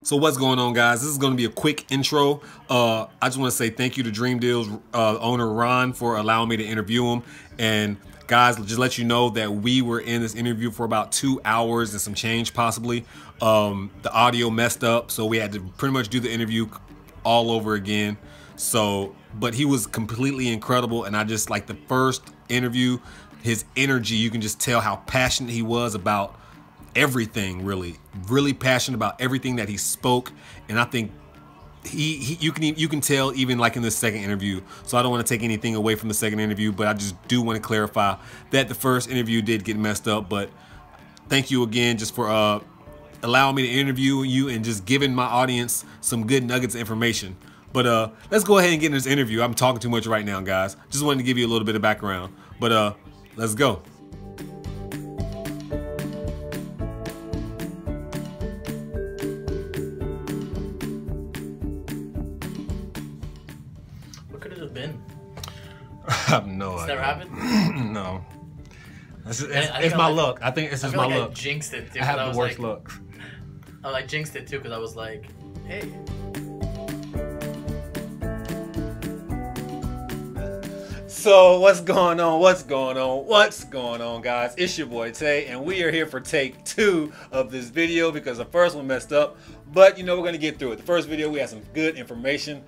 So what's going on, guys? This is going to be a quick intro. I just want to say thank you to Dream Deals owner Ron for allowing me to interview him. And guys, just let you know that we were in this interview for about 2 hours and some change possibly. The audio messed up, so we had to pretty much do the interview all over again. So, but he was completely incredible, and I just like the first interview, his energy, you can just tell how passionate he was about everything, really passionate about everything that he spoke. And I think you can tell even like in the second interview. So I don't want to take anything away from the second interview, but I just do want to clarify that the first interview did get messed up. But thank you again just for allowing me to interview you and just giving my audience some good nuggets of information. But let's go ahead and get in this interview. I'm talking too much right now, guys. Just wanted to give you a little bit of background. But let's go. I have no idea. It's never happened? No. It's my luck. I think it's just my luck. I jinxed it too. I have the worst luck. I jinxed it too because I was like, hey. So what's going on? What's going on, guys? It's your boy Tay, and we are here for take 2 of this video because the first one messed up. But you know, we're gonna get through it. The first video, we had some good information.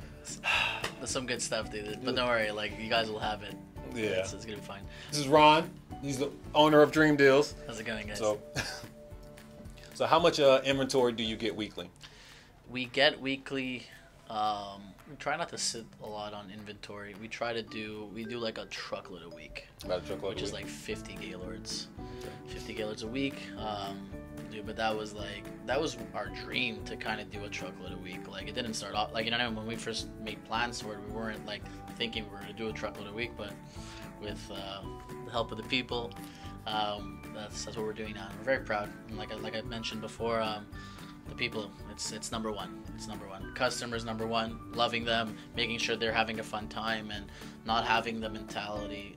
There's some good stuff, dude. But don't worry, like you guys will have it. Yeah, it's gonna be fine. This is Ron. He's the owner of Dream Deals. How's it going, guys? So how much inventory do you get weekly? We get weekly. We try not to sit a lot on inventory. We do like a truckload a week. About a truckload, which is like 50 gaylords. 50 gaylords a week. Dude, but that was our dream to kind of do a truckload a week. Like it didn't start off like, you know, when we first made plans for it, we weren't like thinking we were gonna do a truckload a week, but with the help of the people, that's what we're doing now. And we're very proud. And like I mentioned before, the people, it's number one. It's number one. Customers number one. Loving them, making sure they're having a fun time, and not having the mentality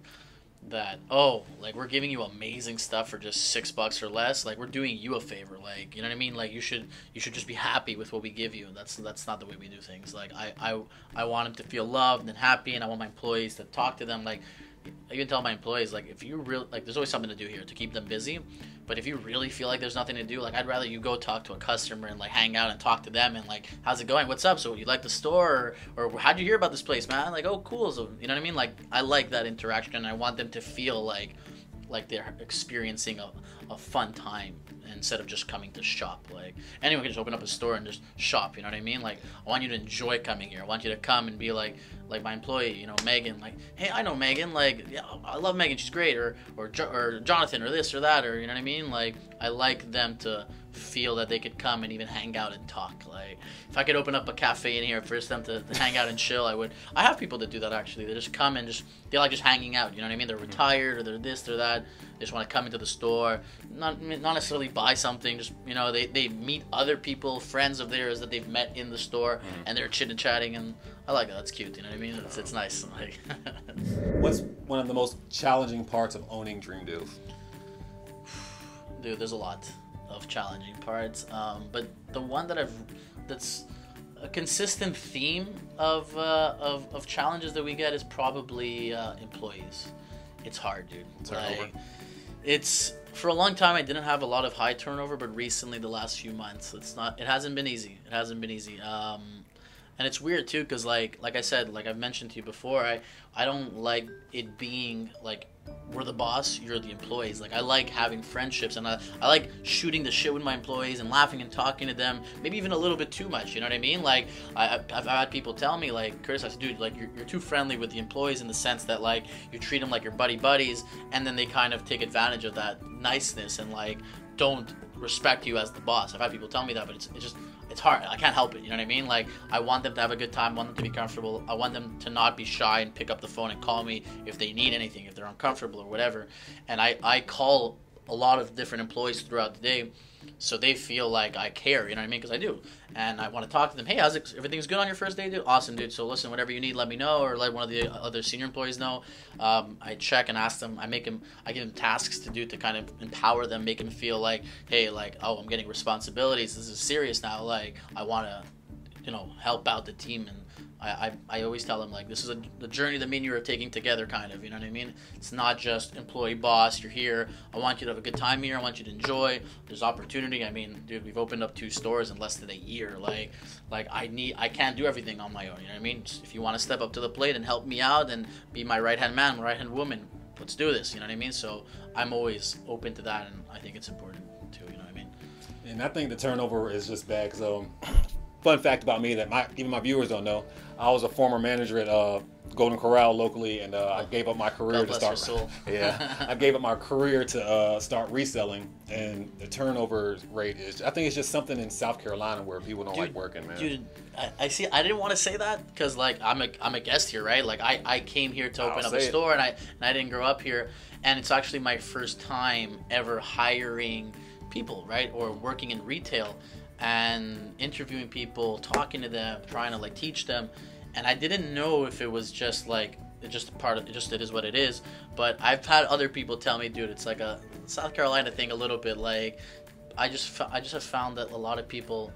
that, oh, like we're giving you amazing stuff for just $6 or less. Like we're doing you a favor. Like, you know what I mean? Like you should just be happy with what we give you. That's not the way we do things. Like I want them to feel loved and happy, and I want my employees to talk to them. Like I even tell my employees, like if you really like, there's always something to do here to keep them busy. But if you really feel like there's nothing to do, like I'd rather you go talk to a customer and like hang out and talk to them and like, how's it going? What's up? So you like the store, or how'd you hear about this place, man? Like, oh, cool. So you know what I mean? Like I like that interaction, and I want them to feel like they're experiencing a fun time instead of just coming to shop. Like anyone can just open up a store and just shop, you know what I mean? Like I want you to enjoy coming here. I want you to come and be like my employee, you know, Megan, like, hey, I know Megan, like, yeah, I love Megan, she's great, or Jonathan, or this or that, or you know what I mean? Like I like them to feel that they could come and even hang out and talk. Like if I could open up a cafe in here for them to hang out and chill, I would. I have people that do that actually. They just come and they like just hanging out, you know what I mean? They're retired, or they're this, they're that. They just want to come into the store, not necessarily buy something, just, you know, they meet other people, friends of theirs that they've met in the store, and they're chit-chatting, and I like that. That's cute, you know what I mean? It's nice. Like What's one of the most challenging parts of owning Dream Deals? Dude, there's a lot of challenging parts, but the one that's a consistent theme of challenges that we get is probably employees. It's hard, dude. It's for a long time I didn't have a lot of high turnover, but recently the last few months it hasn't been easy. And it's weird too, because like I said, like I've mentioned to you before, I don't like it being like we're the boss, you're the employees. Like I like having friendships, and I like shooting the shit with my employees and laughing and talking to them, maybe even a little bit too much, you know what I mean? Like I've had people tell me, like, Curtis, I said, dude, like you're too friendly with the employees in the sense that like you treat them like your buddies, and then they kind of take advantage of that niceness and like don't respect you as the boss. I've had people tell me that, but it's hard. I can't help it. You know what I mean? Like I want them to have a good time. I want them to be comfortable. I want them to not be shy and pick up the phone and call me if they need anything, if they're uncomfortable or whatever. And I call a lot of different employees throughout the day, so they feel like I care, you know what I mean? Because I do, and I want to talk to them. Hey, how's it? Everything's good on your first day, dude? Awesome, dude. So listen, whatever you need, let me know, or let one of the other senior employees know. I check and ask them. I give them tasks to do to kind of empower them, make them feel like, hey, like, oh, I'm getting responsibilities. This is serious now. Like, I want to, help out the team. And I always tell them, like, this is the journey that me and you are taking together, kind of, you know what I mean? It's not just employee boss, you're here, I want you to have a good time here, I want you to enjoy, there's opportunity. I mean, dude, we've opened up 2 stores in less than a year. Like I can't do everything on my own, you know what I mean? Just, if you want to step up to the plate and help me out and be my right-hand man, my right-hand woman, let's do this, you know what I mean? So I'm always open to that, and I think it's important too, you know what I mean? And I think the turnover is just bad, because fun fact about me that even my viewers don't know, I was a former manager at Golden Corral locally, and I gave up my career to start. Your soul. Yeah, I gave up my career to start reselling, and the turnover rate is. I think it's just something in South Carolina where people don't like working, man. Dude, I see. I didn't want to say that because like I'm a guest here, right? Like I came here to open up a store, and I didn't grow up here, and it's actually my first time ever hiring people, right, or working in retail. And interviewing people, talking to them, trying to like teach them, and I didn't know if it was just like just a part of it. Just it is what it is. But I've had other people tell me, dude, it's like a South Carolina thing a little bit. Like I just have found that a lot of people,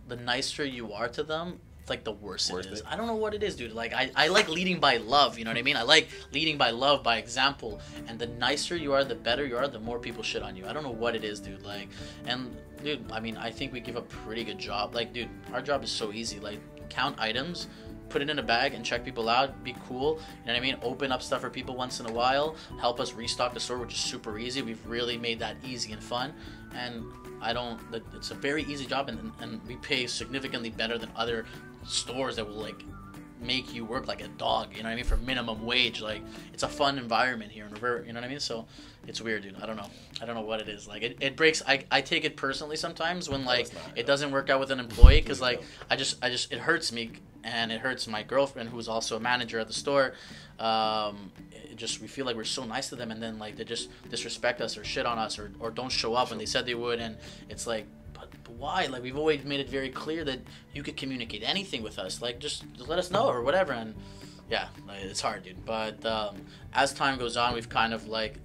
the nicer you are to them, like the worse it is. I don't know what it is, dude. Like I like leading by love, you know what I mean? I like leading by love, by example. And the nicer you are, the better you are, the more people shit on you. I don't know what it is, dude. Like, and dude, I mean, I think we give a pretty good job. Like, dude, our job is so easy. Like, count items, put it in a bag, and check people out. Be cool, you know what I mean? Open up stuff for people once in a while. Help us restock the store, which is super easy. We've really made that easy and fun. And it's a very easy job, and we pay significantly better than other stores that will like make you work like a dog, you know what I mean, for minimum wage. Like, it's a fun environment here, you know what I mean? So it's weird, dude. I don't know what it is. Like, it breaks. I take it personally sometimes when like it doesn't work out with an employee, because like I just it hurts me, and it hurts my girlfriend, who's also a manager at the store. We feel like we're so nice to them, and then like they just disrespect us or shit on us, or don't show up when they said they would, and it's like, but why? Like, we've always made it very clear that you could communicate anything with us. Like, just let us know or whatever. And yeah, like, it's hard, dude. But as time goes on, we've kind of like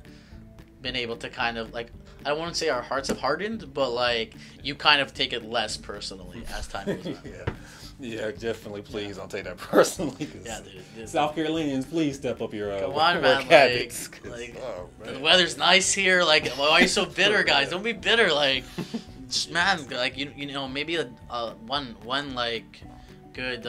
been able to kind of like, I don't want to say our hearts have hardened, but like you kind of take it less personally as time goes on. Yeah, definitely. Please don't take that personally. Yeah, dude. South Carolinians, please step up your come on, man. Man. The weather's nice here. Like, why are you so bitter, guys? Don't be bitter. Like, man, like you know, maybe one like good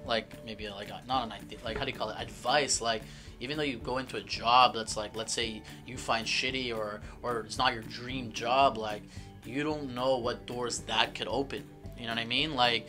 like maybe like not an idea, like, how do you call it, advice. Like, even though you go into a job that's like, let's say you find shitty or it's not your dream job, like, you don't know what doors that could open. You know what I mean? Like,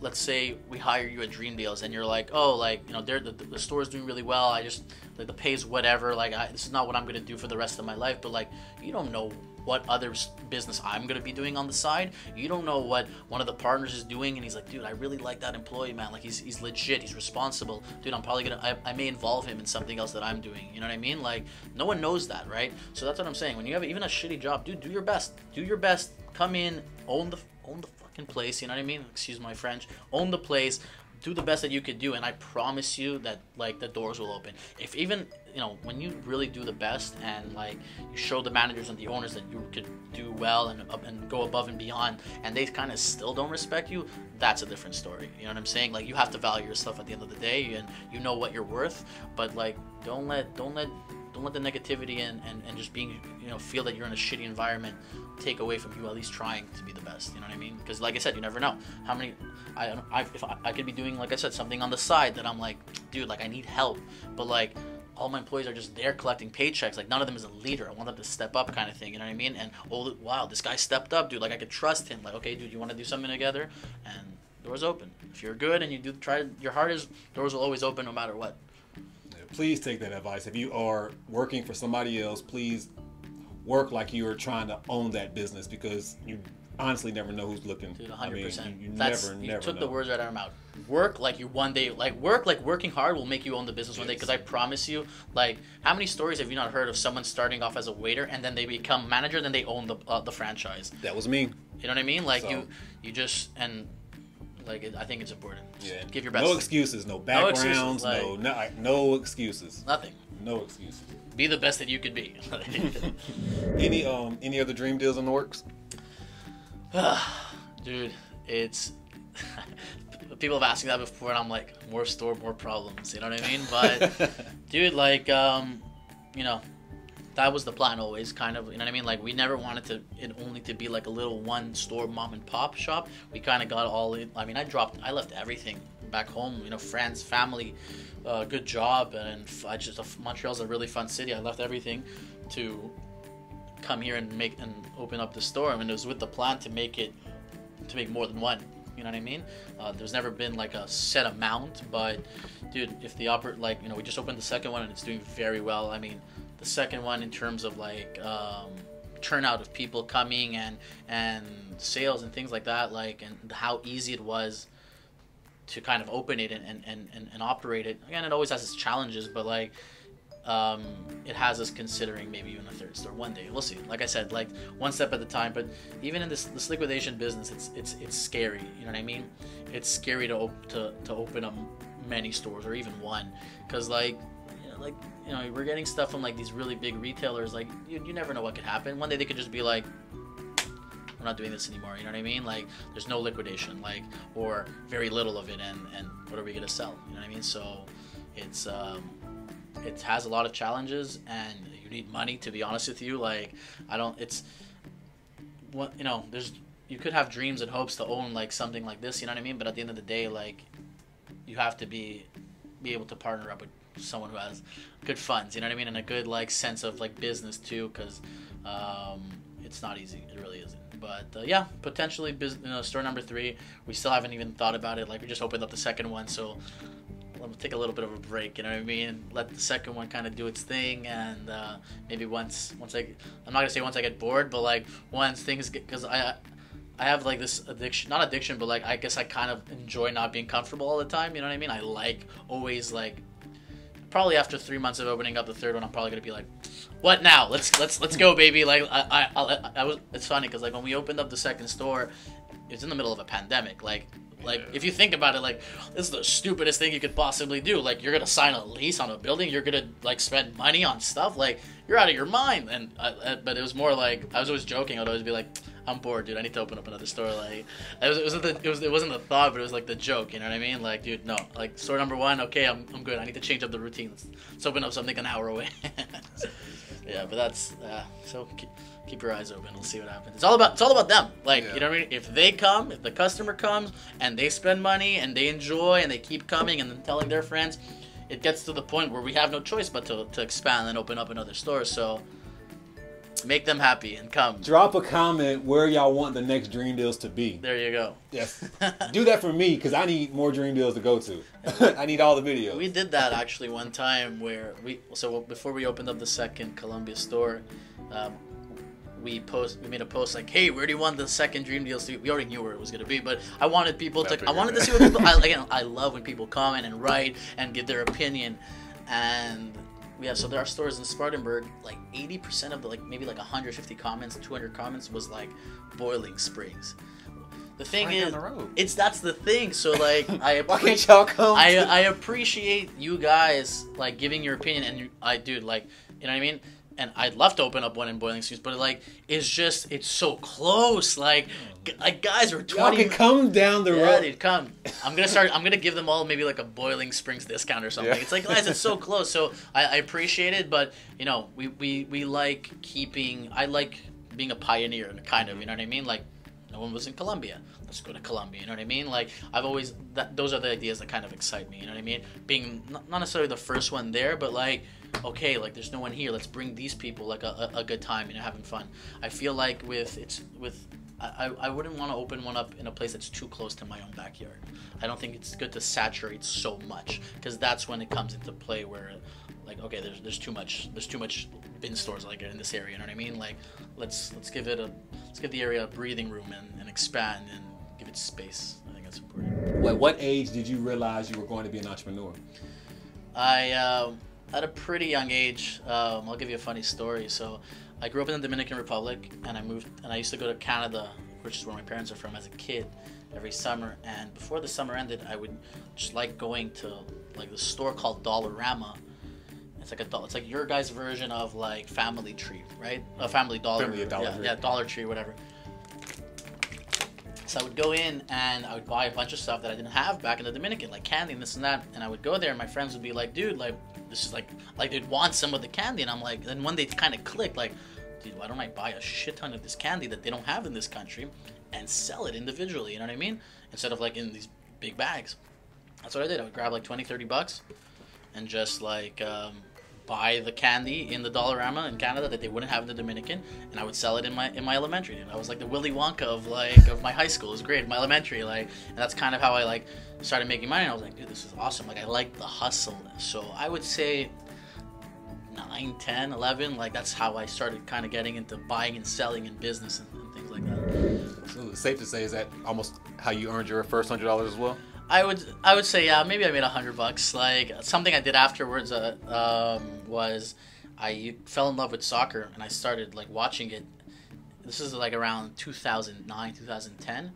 let's say we hire you at Dream Deals, and you're like, oh, like, you know, the store's doing really well. I just, like, the pay's whatever. Like, this is not what I'm gonna do for the rest of my life. But like, you don't know what other business I'm gonna be doing on the side. You don't know what one of the partners is doing, and he's like, dude, I really like that employee, man. Like, he's legit, he's responsible, dude. I'm probably gonna, I may involve him in something else that I'm doing. You know what I mean? Like, no one knows that, right? So that's what I'm saying. When you have even a shitty job, dude, do your best. Do your best. Come in, own the fucking place. You know what I mean? Excuse my French. Own the place. Do the best that you could do, and I promise you that like the doors will open. If even, you know, when you really do the best, and like you show the managers and the owners that you could do well and go above and beyond, and they kind of still don't respect you, that's a different story. You know what I'm saying? Like, you have to value yourself at the end of the day, and you know what you're worth. But like, don't let the negativity and just being, you know, feel that you're in a shitty environment take away from you at least trying to be the best. You know what I mean? Because like I said, you never know how many if I could be doing, like I said, something on the side that I'm like, dude, like, I need help, but like all my employees are just there collecting paychecks. Like, none of them is a leader. I want them to step up, kind of thing. You know what I mean? And oh wow, this guy stepped up, dude. Like, I could trust him. Like, okay, dude, you want to do something together? And doors open. If you're good and you do try your hardest, doors will always open no matter what. Please take that advice. If you are working for somebody else, please work like you are trying to own that business, because honestly never know who's looking. Dude, 100%. I mean, you That's, never you took know. the words right out of my mouth. Work like you one day, like working hard will make you own the business one day. Because I promise you, like, how many stories have you not heard of someone starting off as a waiter and then they become manager, then they own the franchise? That was me. You know what I mean? Like, So, you just, and like, I think it's important. Just yeah. give your best. No excuses, no backgrounds, like, no excuses. Nothing. No excuses. Be the best that you could be. Any other dream deals in the works? Dude, it's people have asked me that before, and I'm like, more store, more problems. You know what I mean? But dude, like, you know, that was the plan always, kind of. You know what I mean? Like, we never wanted it only to be like a little one store mom and pop shop. We kind of got all in. I mean, I left everything back home. You know, friends, family, good job, and Montreal's a really fun city. I left everything to come here and open up the store. I mean, it was with the plan to make more than one. You know what I mean? There's never been like a set amount, but dude, if the like, you know, we just opened the second one and it's doing very well. I mean, the second one in terms of like turnout of people coming and sales and things like that, like, and how easy it was to kind of open it and operate it. Again, it always has its challenges, but like, it has us considering maybe even a third store one day. We'll see. Like I said, like, one step at a time. But even in this liquidation business, it's scary. You know what I mean? It's scary to open up many stores or even one, because like we're getting stuff from like these really big retailers. Like, you never know what could happen. One day they could just be like, we're not doing this anymore. You know what I mean? Like, there's no liquidation, like, or very little of it, and what are we gonna sell? You know what I mean? So it's it has a lot of challenges, and you need money, to be honest with you. Like, you could have dreams and hopes to own like something like this, you know what I mean? But at the end of the day, like, you have to be able to partner up with someone who has good funds, you know what I mean? And a good like sense of like business too, because it's not easy. It really isn't. But yeah, potentially store number 3. We still haven't even thought about it. Like, we just opened up the second one, so we'll take a little bit of a break, you know what I mean? Let the second one kind of do its thing, and maybe once I'm not gonna say once I get bored, but like once things get, because I have like this addiction, not addiction, but like, I guess I kind of enjoy not being comfortable all the time, you know what I mean? I like always, like, probably after 3 months of opening up the third one, I'm probably gonna be like, what now? Let's go, baby. Like, it's funny because like when we opened up the second store, it was in the middle of a pandemic. Like, if you think about it, like, this is the stupidest thing you could possibly do. Like, you're gonna sign a lease on a building, you're gonna like spend money on stuff, like, you're out of your mind. And but it was more like, I was always joking. I'd always be like, I'm bored, dude. I need to open up another store. Like, it wasn't the thought, but it was like the joke. You know what I mean? Like, dude, no. Like, store number 1, okay, I'm good. I need to change up the routine. Let's open up something an hour away. Yeah, but that's so keep your eyes open. We'll see what happens. It's all about them. Like, you know what I mean? If they come, if the customer comes and they spend money and they enjoy and they keep coming and then telling their friends, it gets to the point where we have no choice but to expand and open up another store. So make them happy and come. Drop a comment where y'all want the next Dream Deals to be. There you go. Yes. Do that for me, because I need more Dream Deals to go to. I need all the videos. We did that actually one time where before we opened up the second Columbia store, we made a post like, hey, where do you want the second Dream Deals to be? We already knew where it was going to be, but I wanted people to see what people, I love when people comment and write and give their opinion. And yeah, so there are stores in Spartanburg, like 80% of the, like, maybe like 150 comments, 200 comments was like Boiling Springs. The thing right is, down the road. That's the thing. So like, why can't y'all come? I appreciate you guys like giving your opinion, and I do, like, you know what I mean. And I'd love to open up one in Boiling Springs, but like, it's so close. Like guys are 20. Y'all can come down the road. Yeah, dude, come. I'm gonna give them all maybe like a Boiling Springs discount or something. Yeah. It's like, guys, it's so close. So I appreciate it, but you know, we like I like being a pioneer, kind of. You know what I mean? Like, no one was in Columbia. Let's go to Columbia. You know what I mean? Like, I've always those are the ideas that kind of excite me. You know what I mean? Being not necessarily the first one there, but like, okay, like, there's no one here. Let's bring these people like a good time, you know, having fun. I feel like I wouldn't want to open one up in a place that's too close to my own backyard. I don't think it's good to saturate so much, because that's when it comes into play where, like, okay, there's too much bin stores like in this area. You know what I mean? Like, let's give the area a breathing room and expand and give it space. I think that's important. At what age did you realize you were going to be an entrepreneur? At a pretty young age. I'll give you a funny story. So I grew up in the Dominican Republic, and I used to go to Canada, which is where my parents are from, as a kid every summer. And before the summer ended, I would just like going to like the store called Dollarama. It's like your guys' version of like Family Tree, right? A Family Dollar. Dollar Tree. Yeah, Dollar Tree, whatever. So I would go in and I would buy a bunch of stuff that I didn't have back in the Dominican, like candy and this and that. And I would go there and my friends would be like, dude, like, this is like they'd want some of the candy. And I'm like, then one day it kind of clicked, like, dude, why don't I buy a shit ton of this candy that they don't have in this country and sell it individually, you know what I mean? Instead of like in these big bags. That's what I did. I would grab like $20-$30 and just like buy the candy in the Dollarama in Canada that they wouldn't have in the Dominican, and I would sell it in my elementary. Dude. I was like the Willy Wonka of my high school. It was great, my elementary, like, and that's kind of how I like started making money. And I was like, dude, this is awesome. Like, I like the hustle. So I would say 9, 10, 11, like that's how I started kind of getting into buying and selling in business and things like that. So it's safe to say, is that almost how you earned your first $100 as well? I would say, yeah, maybe I made $100. Like, something I did afterwards was I fell in love with soccer and I started like watching it. This is like around 2009, 2010,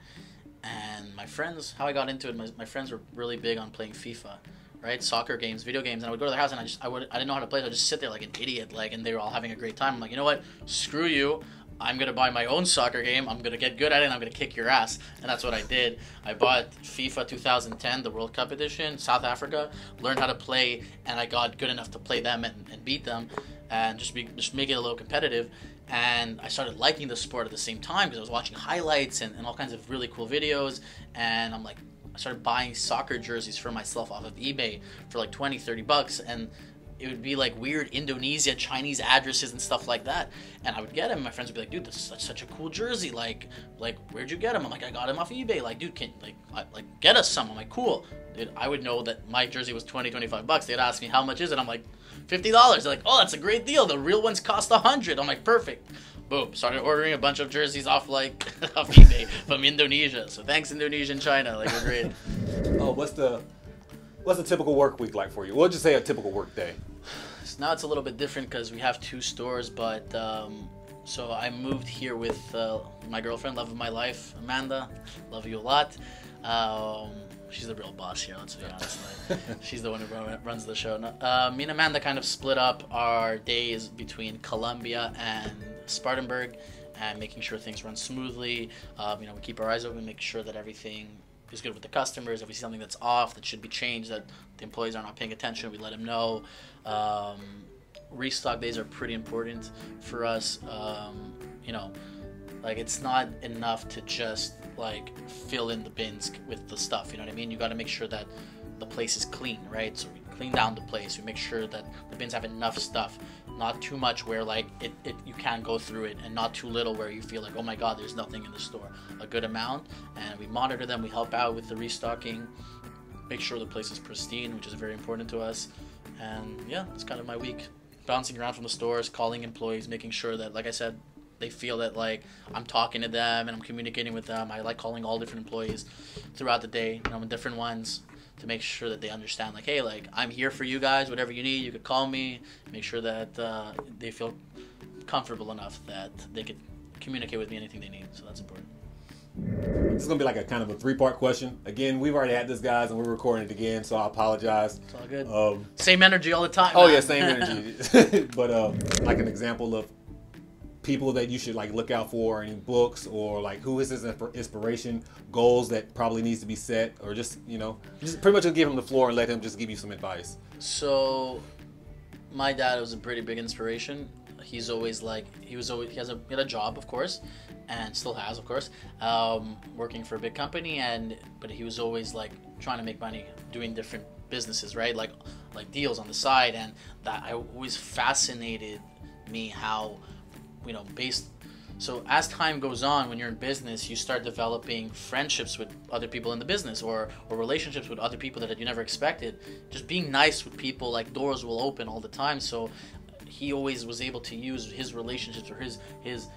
and my friends, how I got into it, my friends were really big on playing FIFA, right? Soccer games, video games, and I would go to their house and I didn't know how to play, so I'd just sit there like an idiot, like, and they were all having a great time. I'm like, you know what? Screw you. I'm going to buy my own soccer game, I'm going to get good at it, and I'm going to kick your ass. And that's what I did. I bought FIFA 2010, the World Cup edition, South Africa, learned how to play, and I got good enough to play them and beat them, and just make it a little competitive. And I started liking the sport at the same time because I was watching highlights and all kinds of really cool videos, and I'm like, I started buying soccer jerseys for myself off of eBay for like $20-$30, and it would be like weird Indonesia, Chinese addresses and stuff like that. And I would get them, and my friends would be like, dude, this is such a cool jersey. Like, where'd you get them? I'm like, I got them off eBay. Like, dude, get us some. I'm like, cool. Dude, I would know that my jersey was $20-$25. They'd ask me, how much is it? I'm like, $50. They're like, oh, that's a great deal. The real ones cost $100. I'm like, perfect. Boom. Started ordering a bunch of jerseys off off eBay from Indonesia. So thanks, Indonesia and China. Like, we're great. Oh, what's the typical work week like for you? We'll just say a typical work day. So now it's a little bit different because we have 2 stores, but so I moved here with my girlfriend, love of my life, Amanda. Love you a lot. She's the real boss here, let's be honest. She's the one who runs the show. Me and Amanda kind of split up our days between Colombia and Spartanburg, and making sure things run smoothly. We keep our eyes open, make sure that everything is good with the customers. If we see something that's off, that should be changed, that the employees are not paying attention, we let them know. Restock days are pretty important for us. Like, it's not enough to just like fill in the bins with the stuff, you know what I mean? You got to make sure that the place is clean, right? So we clean down the place, we make sure that the bins have enough stuff, not too much where like you can't go through it, and not too little where you feel like, oh my god, there's nothing in the store. A good amount, and we monitor them, we help out with the restocking, make sure the place is pristine, which is very important to us. And yeah, it's kind of my week, bouncing around from the stores, calling employees, making sure that, like I said, they feel that like I'm talking to them and I'm communicating with them. I like calling all different employees throughout the day, different ones, to make sure that they understand, like, hey, like, I'm here for you guys, whatever you need, you could call me. Make sure that they feel comfortable enough that they could communicate with me anything they need. So that's important. This is going to be like a kind of a 3-part question. Again, we've already had this, guys, and we're recording it again, so I apologize. It's all good. Same energy all the time. Oh, man. yeah, same energy. But like an example of people that you should like look out for, any books, or like who is his inspiration, goals that probably needs to be set, or just just pretty much give him the floor and let him just give you some advice. So my dad was a pretty big inspiration. He had a job, of course, and still has, of course, working for a big company, but he was always like trying to make money doing different businesses, right? Like deals on the side, and that I always fascinated me how so as time goes on, when you're in business, you start developing friendships with other people in the business, or relationships with other people that you never expected. Just being nice with people, like, doors will open all the time. So he always was able to use his relationships or his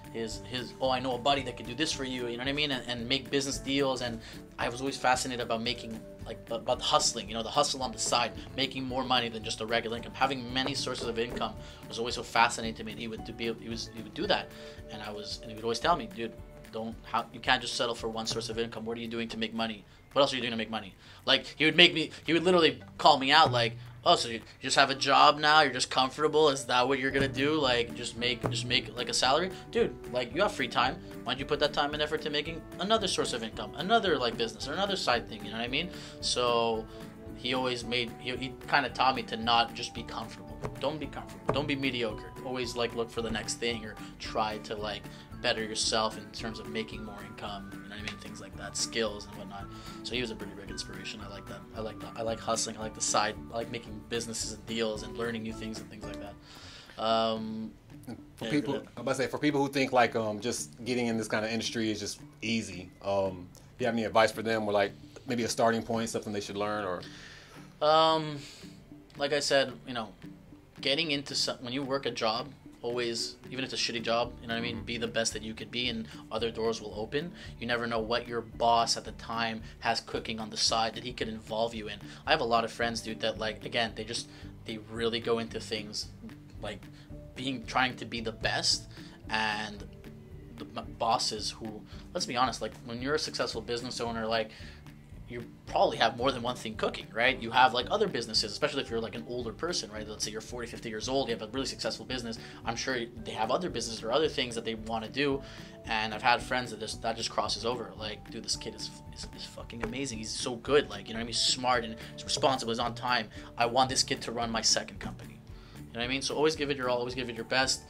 oh, I know a buddy that could do this for you, you know what I mean, and make business deals. And I was always fascinated about making, like, about hustling, you know, the hustle on the side, making more money than just a regular income. Having many sources of income was always so fascinating to me. And he would do that, and he would always tell me, dude, you can't just settle for one source of income. What are you doing to make money? What else are you doing to make money? Like, he would literally call me out, like, oh, so you just have a job now? You're just comfortable? Is that what you're gonna do? Like, just make like a salary? Dude, like, you have free time. Why don't you put that time and effort to making another source of income, another, like, business or another side thing? You know what I mean? So he kind of taught me to not just be comfortable. Don't be comfortable. Don't be mediocre. Always, like, look for the next thing, or try to, like, better yourself in terms of making more income, you know what I mean, things like that, skills and whatnot. So he was a pretty big inspiration. I like that. I like hustling. I like the side. I like making businesses and deals and learning new things and things like that. For people, I'm about to say, for people who think like just getting in this kind of industry is just easy, do you have any advice for them, or like maybe a starting point, something they should learn, or? Like I said, you know, getting into when you work a job, always, even if it's a shitty job, you know what I mean, be the best that you could be, and other doors will open. You never know what your boss at the time has cooking on the side that he could involve you in. I have a lot of friends, dude, that, like, again, they really go into things like trying to be the best, and the bosses who, let's be honest, like, when you're a successful business owner, like, you probably have more than one thing cooking, right? You have, like, other businesses, especially if you're, like, an older person, right? Let's say you're 40, 50 years old, you have a really successful business. I'm sure they have other businesses or other things that they want to do. And I've had friends that just crosses over. Like, dude, this kid is fucking amazing. He's so good. Like, you know what I mean? He's smart and he's responsible. He's on time. I want this kid to run my second company. You know what I mean? So always give it your all. Always give it your best,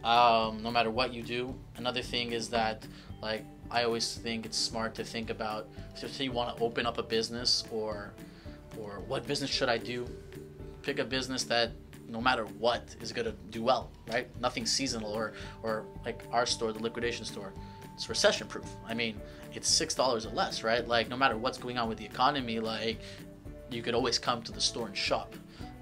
no matter what you do. Another thing is that, like, I always think it's smart to think about, if you want to open up a business, or what business should I do? Pick a business that, no matter what, is going to do well, right? Nothing seasonal, or like our store, the liquidation store, it's recession proof. I mean, it's $6 or less, right? Like, no matter what's going on with the economy, like, you could always come to the store and shop,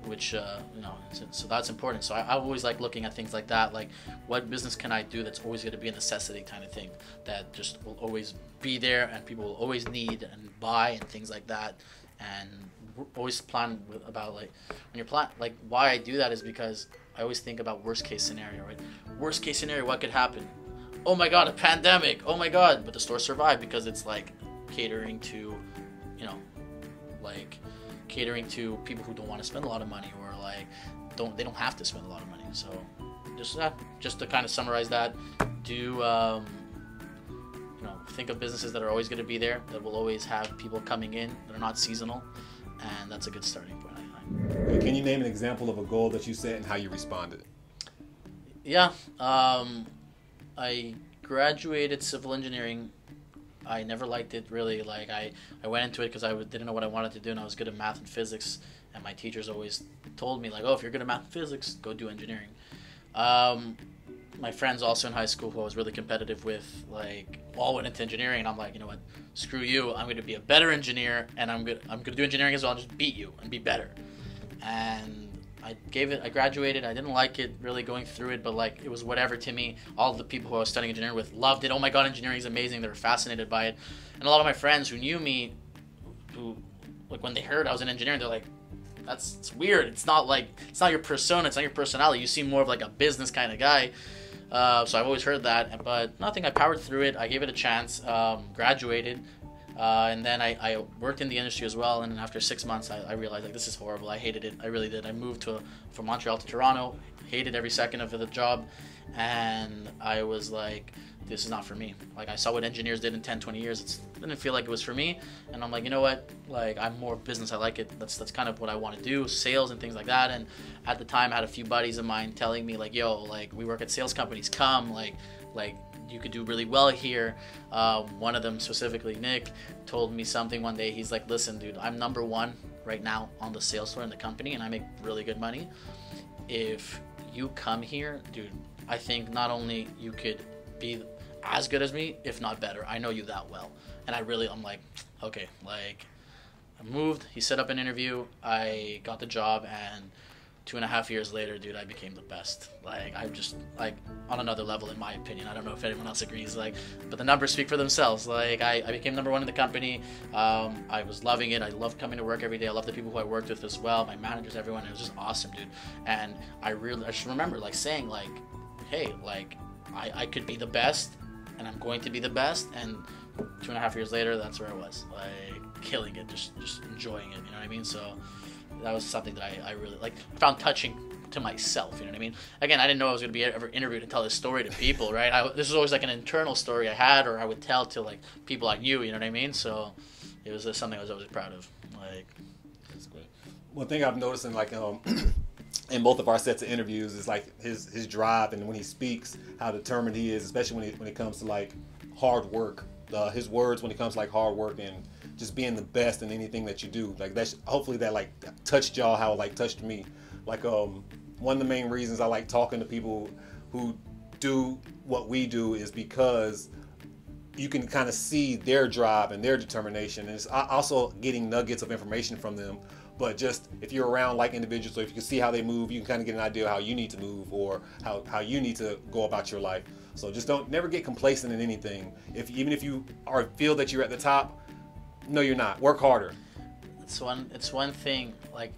which, you know, so that's important. So I always like looking at things like that, like, what business can I do that's always going to be a necessity kind of thing, that just will always be there and people will always need and buy and things like that. And always plan about, like, when you're like, why I do that is because I always think about worst case scenario, right? Worst case scenario, what could happen? Oh my God, a pandemic. Oh my God. But the store survived because it's, like, catering to, you know, like, catering to people who don't want to spend a lot of money, or, like, they don't have to spend a lot of money. So just to kind of summarize that, you know, think of businesses that are always going to be there, that will always have people coming in, that are not seasonal, and that's a good starting point, I think. Can you name an example of a goal that you set and how you responded? Yeah, I graduated civil engineering. I never liked it, really. Like, I went into it because I didn't know what I wanted to do, and I was good at math and physics, and my teachers always told me, like, oh, if you're good at math and physics, go do engineering. My friends also in high school who I was really competitive with, like, all went into engineering, and I'm like, you know what, screw you, I'm going to be a better engineer, and I'm going to do engineering as well, and just beat you and be better. And I graduated. I didn't like it really going through it, but, like, it was whatever to me. All the people who I was studying engineering with loved it. Oh my God, engineering is amazing. They were fascinated by it. And a lot of my friends who knew me, who, like, when they heard I was an engineer, they're like, it's weird. It's not your persona. It's not your personality. You seem more of, like, a business kind of guy. So I've always heard that, but nothing. I powered through it. I gave it a chance. Graduated. And then I worked in the industry as well, and then after 6 months, I realized, like, this is horrible. I hated it. I really did. I moved from Montreal to Toronto, hated every second of the job, and I was like, this is not for me. Like, I saw what engineers did in 10, 20 years. It didn't feel like it was for me, and I'm like, you know what? Like, I'm more business. I like it. That's kind of what I want to do, sales and things like that. And at the time, I had a few buddies of mine telling me, like, yo, like, we work at sales companies. Come, like you could do really well here. One of them specifically, Nick, told me something one day. He's like, listen, dude, I'm number one right now on the sales floor in the company, and I make really good money. If you come here, dude, I think not only you could be as good as me, if not better. I know you that well. And I'm like, okay, like, I moved. He set up an interview. I got the job, and 2.5 years later, dude, I became the best. Like, I'm just, like, on another level, in my opinion. I don't know if anyone else agrees, like, but the numbers speak for themselves. Like, I became #1 in the company. I was loving it. I loved coming to work every day. I loved the people who I worked with as well, my managers, everyone. It was just awesome, dude. And I just remember, like, saying, like, hey, like, I could be the best, and I'm going to be the best. And 2.5 years later, that's where I was, like, killing it, just enjoying it, you know what I mean? So that was something that I really, like, found touching to myself, you know what I mean? Again, I didn't know I was going to be ever interviewed and tell this story to people, right? This was always like an internal story I had, or I would tell to, like, people I knew, you know what I mean? So it was something I was always proud of. Like, that's great. One thing I've noticed in, like, in both of our sets of interviews is, like, his drive, and when he speaks, how determined he is, especially when it comes to, like, hard work. His words when it comes to, like, hard work and just being the best in anything that you do. Like, that's hopefully that, like, touched y'all how it, like, touched me. Like, one of the main reasons I like talking to people who do what we do is because you can kind of see their drive and their determination. And it's also getting nuggets of information from them. But just if you're around like individuals, or if you can see how they move, you can kind of get an idea of how you need to move, or how you need to go about your life. So just never get complacent in anything. Even if you feel that you're at the top, no, you're not. Work harder. It's one thing, like,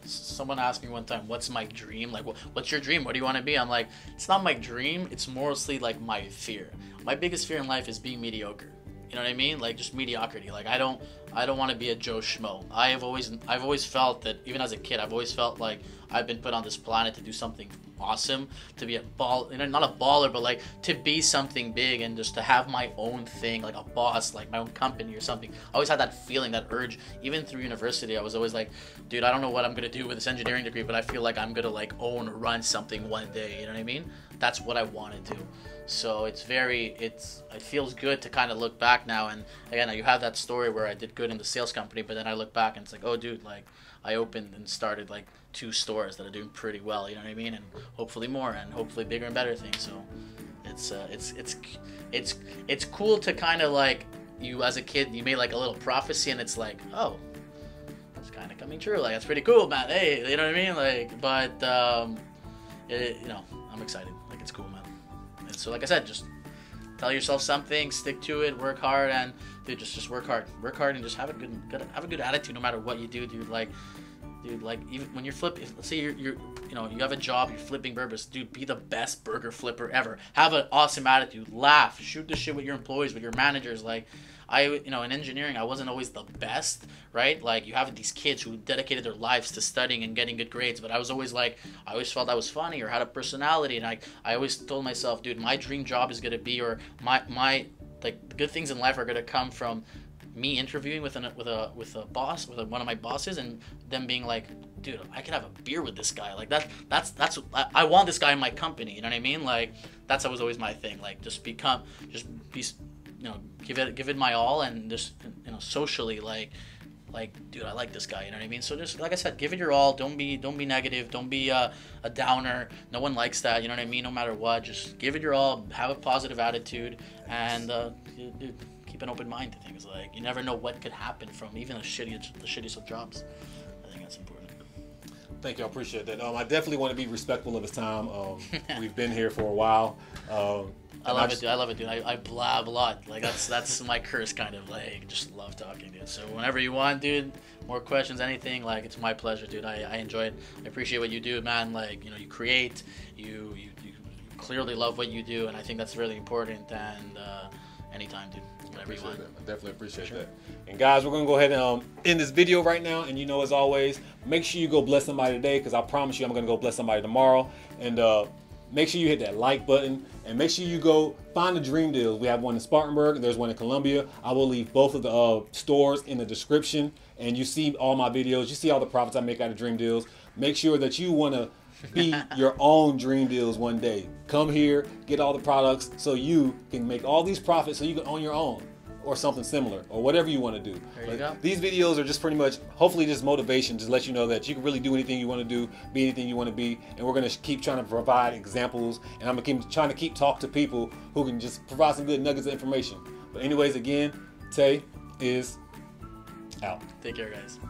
someone asked me one time, what's my dream? Like, what's your dream? What do you want to be? I'm like, it's not my dream. It's mostly, like, my fear. My biggest fear in life is being mediocre. You know what I mean? Like, just mediocrity. Like, I don't want to be a Joe Schmo. I've always felt that, even as a kid, I've always felt like I've been put on this planet to do something awesome, to be not a baller, but, like, to be something big, and just to have my own thing, like a boss, like my own company or something. I always had that feeling, that urge. Even through university, I was always like, dude, I don't know what I'm gonna do with this engineering degree, but I feel like I'm gonna, like, own or run something one day. You know what I mean? That's what I want to do. So it feels good to kind of look back now. And again, you have that story where I did good in the sales company, but then I look back and it's like, oh, dude, like, I opened and started, like, 2 stores that are doing pretty well, you know what I mean? And hopefully more, and hopefully bigger and better things. So it's cool to kind of, like, you as a kid, you made, like, a little prophecy, and it's like, oh, it's kind of coming true. Like, that's pretty cool, man. Hey, you know what I mean? Like, but you know, I'm excited. Like, it's cool, man. And so, like I said, just tell yourself something, stick to it, work hard, and dude, just work hard, and just have a good attitude no matter what you do, dude. Like, even when you're flipping, let's say you have a job, you're flipping burgers, dude, be the best burger flipper ever. Have an awesome attitude, laugh, shoot the shit with your employees, with your managers. Like, in engineering, I wasn't always the best, right? Like, you have these kids who dedicated their lives to studying and getting good grades, but I was always like, I always felt I was funny or had a personality, and I always told myself, dude, my dream job is gonna be, or my like, the good things in life are gonna come from me interviewing with a boss, with one of my bosses, and them being like, dude, I could have a beer with this guy. Like, I want this guy in my company. You know what I mean? Like, that was always my thing. Like, just be, give it my all, and just, socially, like, dude, I like this guy. You know what I mean? So just, like I said, give it your all. Don't be negative. Don't be a downer. No one likes that. You know what I mean? No matter what, just give it your all. Have a positive attitude, and dude, keep an open mind to things. Like, you never know what could happen from even the shittiest of jobs. I think that's important. Thank you. I appreciate that. I definitely want to be respectful of his time. We've been here for a while. I love it, dude. I blab a lot. Like, that's my curse, kind of. Like, just love talking, dude. So whenever you want, dude, more questions, anything, like, it's my pleasure, dude. I enjoy it. I appreciate what you do, man. Like, you create. You clearly love what you do, and I think that's really important. And anytime, dude. Whatever you want. I definitely appreciate that. And guys, we're gonna go ahead and end this video right now. And as always, make sure you go bless somebody today, because I promise you, I'm gonna go bless somebody tomorrow. And make sure you hit that like button, and make sure you go find the Dream Deals. We have one in Spartanburg, and there's one in Columbia. I will leave both of the stores in the description, and you see all my videos. You see all the profits I make out of Dream Deals. Make sure that you want to be your own Dream Deals one day. Come here, get all the products, so you can make all these profits, so you can own your own, or something similar, or whatever you want to do. There you go. These videos are just pretty much, hopefully, just motivation, just let you know that you can really do anything you want to do, be anything you want to be, and we're going to keep trying to provide examples, and I'm going to trying to keep talking to people who can just provide some good nuggets of information. But anyways, again, Tay is out. Take care, guys.